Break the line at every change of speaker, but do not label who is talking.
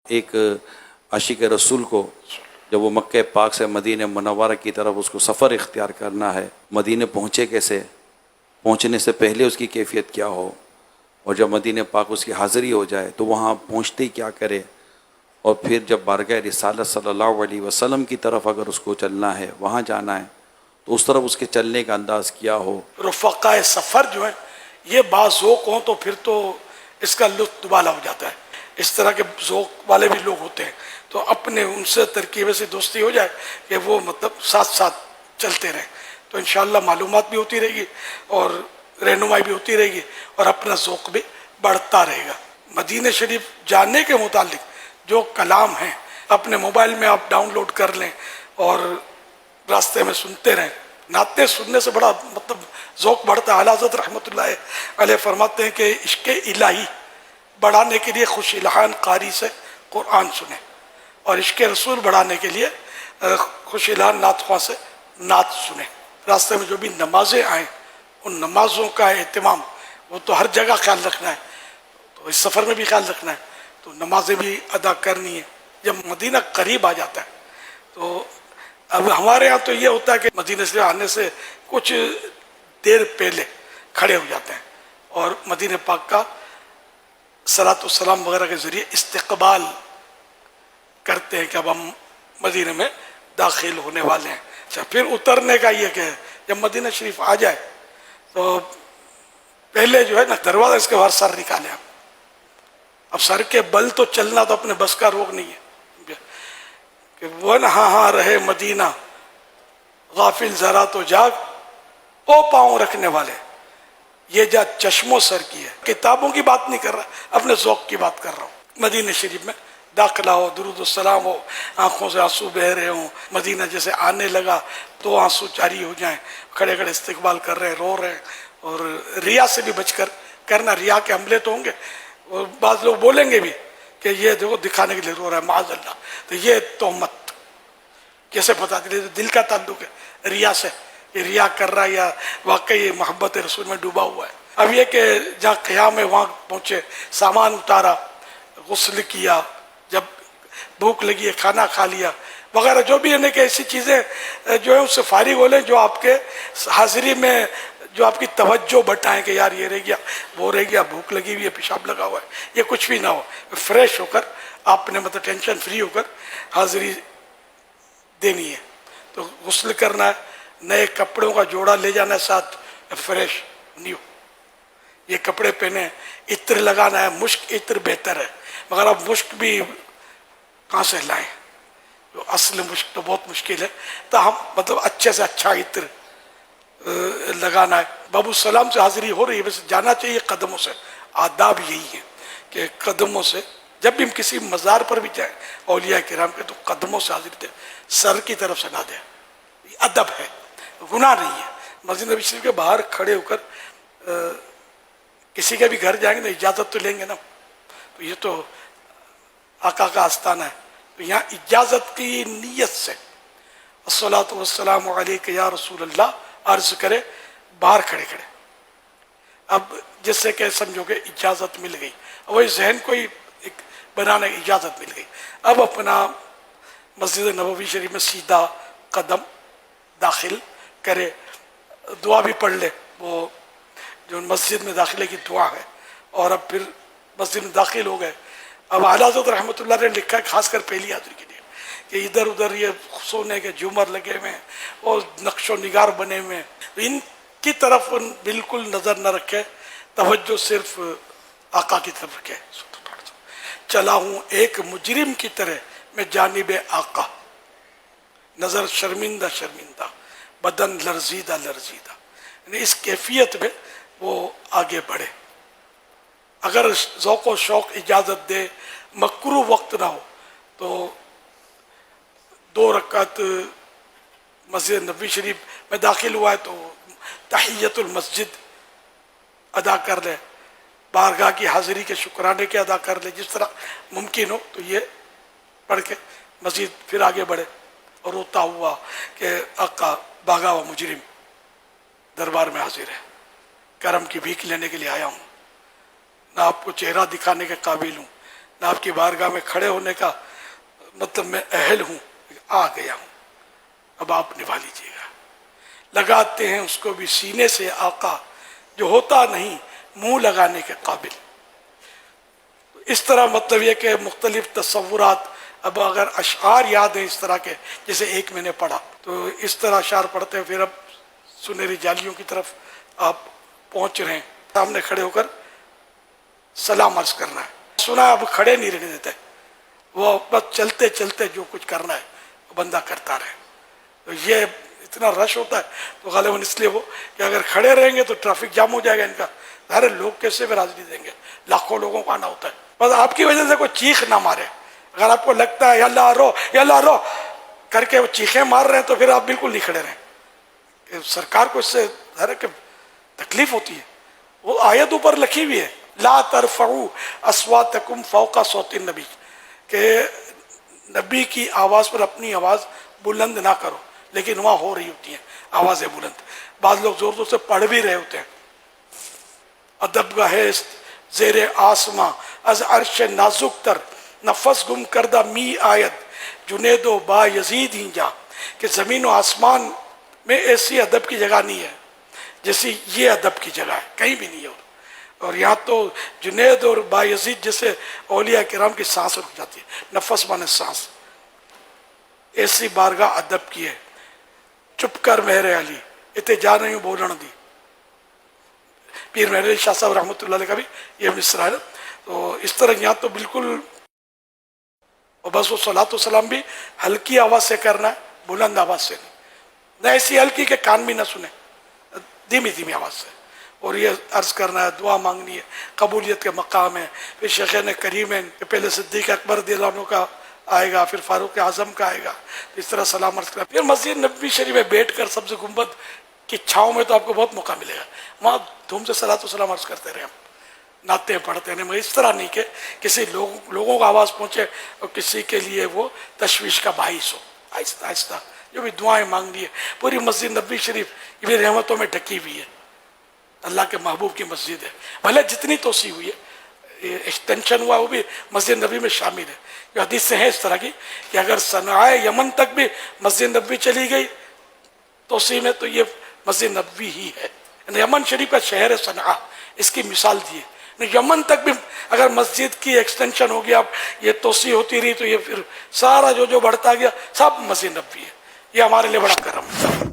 ایک عاشق رسول کو جب وہ مکہ پاک سے مدینہ منورہ کی طرف اس کو سفر اختیار کرنا ہے، مدینہ پہنچے کیسے، پہنچنے سے پہلے اس کی کیفیت کیا ہو، اور جب مدینہ پاک اس کی حاضری ہو جائے تو وہاں پہنچتے ہی کیا کرے، اور پھر جب بارگاہ رسالت صلی اللہ علیہ وسلم کی طرف اگر اس کو چلنا ہے، وہاں جانا ہے، تو اس طرف اس کے چلنے کا انداز کیا ہو۔
رفقائے سفر جو ہیں یہ بعض ذوق ہوں تو پھر تو اس کا لطف دوبالا ہو جاتا ہے۔ اس طرح کے ذوق والے بھی لوگ ہوتے ہیں تو اپنے ان سے ترکیب سے دوستی ہو جائے کہ وہ مطلب ساتھ ساتھ چلتے رہیں، تو انشاءاللہ معلومات بھی ہوتی رہے گی اور رہنمائی بھی ہوتی رہے گی اور اپنا ذوق بھی بڑھتا رہے گا۔ مدینہ شریف جانے کے متعلق جو کلام ہیں اپنے موبائل میں آپ ڈاؤن لوڈ کر لیں اور راستے میں سنتے رہیں۔ نعتیں سننے سے بڑا مطلب ذوق بڑھتا ہے۔ اعلیٰ حضرت رحمۃ اللہ علیہ فرماتے ہیں کہ عشق الہی بڑھانے کے لیے خوش الحان قاری سے قرآن سنیں، اور عشق رسول بڑھانے کے لیے خوش الحان نعت خواں سے نعت سنیں۔ راستے میں جو بھی نمازیں آئیں ان نمازوں کا اہتمام وہ تو ہر جگہ خیال رکھنا ہے، تو اس سفر میں بھی خیال رکھنا ہے، تو نمازیں بھی ادا کرنی ہے۔ جب مدینہ قریب آ جاتا ہے تو اب ہمارے ہاں تو یہ ہوتا ہے کہ مدینہ سے آنے سے کچھ دیر پہلے کھڑے ہو جاتے ہیں اور مدینہ پاک کا صلاۃ والسلام وغیرہ کے ذریعے استقبال کرتے ہیں کہ اب ہم مدینہ میں داخل ہونے والے ہیں۔ اچھا، پھر اترنے کا یہ کہ جب مدینہ شریف آ جائے تو پہلے جو ہے نا دروازہ اس کے باہر سر نکالیں آپ۔ اب سر کے بل تو چلنا تو اپنے بس کا روگ نہیں ہے کہ وہ نہ ہاں رہے مدینہ غافل ذرا تو جاگ، او پاؤں رکھنے والے یہ جا چشموں سر کی ہے۔ کتابوں کی بات نہیں کر رہا، اپنے ذوق کی بات کر رہا ہوں۔ مدینہ شریف میں داخلہ ہو، درود السلام ہو، آنکھوں سے آنسو بہ رہے ہوں، مدینہ جیسے آنے لگا تو آنسو جاری ہو جائیں، کھڑے کھڑے استقبال کر رہے ہیں، رو رہے ہیں، اور ریا سے بھی بچ کر کرنا۔ ریا کے حملے تو ہوں گے اور بعض لوگ بولیں گے بھی کہ یہ دیکھو دکھانے کے لیے رو رہا ہے، معاذ اللہ، تو یہ تہمت کیسے پتا چلے؟ دل کا تعلق ہے ریا سے، یہ ریا کر رہا ہے یا واقعی محبت رسول میں ڈوبا ہوا ہے۔ اب یہ کہ جہاں قیام ہے وہاں پہنچے، سامان اتارا، غسل کیا، جب بھوک لگی ہے کھانا کھا لیا وغیرہ، جو بھی ہے کہ ایسی چیزیں جو ہے اس سے فارغ ہو لیں جو آپ کے حاضری میں جو آپ کی توجہ بٹائیں کہ یار یہ رہ گیا، وہ رہ گیا، بھوک لگی ہوئی ہے، پیشاب لگا ہوا ہے، یہ کچھ بھی نہ ہو۔ فریش ہو کر آپ نے مطلب ٹینشن فری ہو کر حاضری دینی ہے، تو غسل کرنا ہے، نئے کپڑوں کا جوڑا لے جانا ہے ساتھ، فریش نیو یہ کپڑے پہنے، عطر لگانا ہے، مشک عطر بہتر ہے، مگر اب مشک بھی کہاں سے لائیں؟ جو اصل مشک تو بہت مشکل ہے، تو ہم مطلب اچھے سے اچھا عطر لگانا ہے۔ باب السلام سے حاضری ہو رہی ہے، ویسے جانا چاہیے قدموں سے۔ آداب یہی ہے کہ قدموں سے جب بھی ہم کسی مزار پر بھی جائیں اولیاء کرام کے تو قدموں سے حاضری دیں، سر کی طرف سے نہ دیں، یہ ادب ہے، گناہ نہیں ہے۔ مسجد نبی شریف کے باہر کھڑے ہو کر کسی کے بھی گھر جائیں گے تو اجازت تو لیں گے نا، تو یہ تو آقا کا آستانہ ہے، تو یہاں اجازت کی نیت سے الصلاۃ والسلام علیک یا رسول اللہ عرض کرے باہر کھڑے کھڑے، اب جس سے کہ سمجھو کہ اجازت مل گئی، وہی ذہن کو ہی ایک بنانے کی اجازت مل گئی۔ اب اپنا مسجد نبوی شریف میں سیدھا قدم داخل کرے، دعا بھی پڑھ لے، وہ جو مسجد میں داخلے کی دعا ہے، اور اب پھر مسجد میں داخل ہو گئے۔ اب اعلیٰ حضرت رحمۃ اللہ نے لکھا ہے خاص کر پہلی حاضری کے لیے کہ ادھر ادھر یہ سونے کے جھومر لگے ہوئے ہیں اور نقش و نگار بنے ہوئے ہیں، ان کی طرف بالکل نظر نہ رکھے، توجہ صرف آقا کی طرف رکھے۔ چلا ہوں ایک مجرم کی طرح میں جانب آقا، نظر شرمندہ شرمندہ، بدن لرزیدہ لرزیدہ، یعنی اس کیفیت میں وہ آگے بڑھے۔ اگر ذوق و شوق اجازت دے، مکروہ وقت نہ ہو، تو 2 رکعت مسجد نبوی شریف میں داخل ہوا ہے تو تحیت المسجد ادا کر لے، بارگاہ کی حاضری کے شکرانے کے ادا کر لے، جس طرح ممکن ہو تو یہ پڑھ کے مزید پھر آگے بڑھے، اور روتا ہوا کہ آقا بھاگا ہوا مجرم دربار میں حاضر ہے، کرم کی بھیک لینے کے لیے آیا ہوں، نہ آپ کو چہرہ دکھانے کے قابل ہوں، نہ آپ کی بارگاہ میں کھڑے ہونے کا مطلب میں اہل ہوں، آ گیا ہوں، اب آپ نبھا لیجیے گا۔ لگاتے ہیں اس کو بھی سینے سے آقا جو ہوتا نہیں منہ لگانے کے قابل۔ اس طرح مطلب یہ کہ مختلف تصورات، اب اگر اشعار یاد ہیں اس طرح کے جیسے ایک میں نے پڑھا، تو اس طرح اشعار پڑھتے ہیں، پھر اب سنہری جالیوں کی طرف آپ پہنچ رہے ہیں، سامنے کھڑے ہو کر سلام عرض کرنا ہے۔ سنا اب کھڑے نہیں رہنے دیتے، وہ بس چلتے چلتے جو کچھ کرنا ہے وہ بندہ کرتا رہے۔ تو یہ اتنا رش ہوتا ہے تو غالباً اس لیے وہ کہ اگر کھڑے رہیں گے تو ٹریفک جام ہو جائے گا ان کا، ظاہر لوگ کیسے بھی حاضری دیں گے، لاکھوں لوگوں کو آنا ہوتا ہے۔ بس آپ کی وجہ سے کوئی چیخ نہ مارے، اگر آپ کو لگتا ہے یا اللہ رو یا اللہ رو کر کے وہ چیخیں مار رہے ہیں تو پھر آپ بالکل نہیں کھڑے رہیں۔ سرکار کو اس سے ظاہر ہے کہ تکلیف ہوتی ہے۔ وہ آیت اوپر لکھی ہوئی ہے، لا ترفعوا اصواتکم فوق صوت النبی، کہ نبی کی آواز پر اپنی آواز بلند نہ کرو، لیکن وہاں ہو رہی ہوتی ہیں آوازیں بلند، بعض لوگ زور زور سے پڑھ بھی رہے ہوتے ہیں۔ ادب گہست زیر آسماں از عرش نازک تر، نفس گم کردہ می آیت جنید و با یزید ہی جا، کہ زمین و آسمان میں ایسی ادب کی جگہ نہیں ہے جیسی یہ ادب کی جگہ ہے، کہیں بھی نہیں ہے۔ اور یہاں تو جنید اور با یزید جیسے اولیاء کرام کی سانس رک جاتی ہے، نفس مانے سانس، ایسی بارگاہ ادب کی ہے۔ چپ کر مہر علی اتنے جا نہیں بولن دی، پیر مہر علی شاہ صاحب رحمۃ اللہ علیہ کا بھی یہ مصرع ہے۔ تو اس طرح یہاں تو بالکل، اور بس وہ صلاۃ و سلام بھی ہلکی آواز سے کرنا ہے، بلند آواز سے نہیں، نہ ایسی ہلکی کہ کان بھی نہ سنے، دھیمی دھیمی آواز سے۔ اور یہ عرض کرنا ہے، دعا مانگنی ہے، قبولیت کے مقام ہے۔ پھر شیخین کریم ہیں کہ پہلے صدیق اکبر رضی اللہ عنہ کا آئے گا، پھر فاروق اعظم کا آئے گا، اس طرح سلام عرض کرنا۔ پھر مسجد نبوی شریف میں بیٹھ کر سبز گنبد کی چھاؤں میں تو آپ کو بہت موقع ملے گا، وہاں دھوم سے صلاۃ و سلام عرض کرتے رہے ہم، نعتیں پڑھتے ہیں، مگر اس طرح نہیں کہ کسی لوگوں کو آواز پہنچے اور کسی کے لیے وہ تشویش کا باعث ہو۔ آہستہ آہستہ جو بھی دعائیں مانگنی ہے، پوری مسجد نبوی شریف یہ بھی رحمتوں میں ڈھکی ہوئی ہے، اللہ کے محبوب کی مسجد ہے، بھلے جتنی توسیع ہوئی ہے، ایکسٹینشن ہوا وہ بھی مسجد نبوی میں شامل ہے۔ یہ حدیث سے ہے اس طرح کی کہ اگر صنعائے یمن تک بھی مسجد نبوی چلی گئی توسیع میں تو یہ مسجد نبوی ہی ہے۔ یمن شریف کا شہر ہے صنعاء، اس کی مثال دی ہے۔ یمن تک بھی اگر مسجد کی ایکسٹینشن ہو گیا، اب یہ توسیع ہوتی رہی تو یہ پھر سارا جو بڑھتا گیا سب مسجد نبوی ہے۔ یہ ہمارے لیے بڑا کرم ہے۔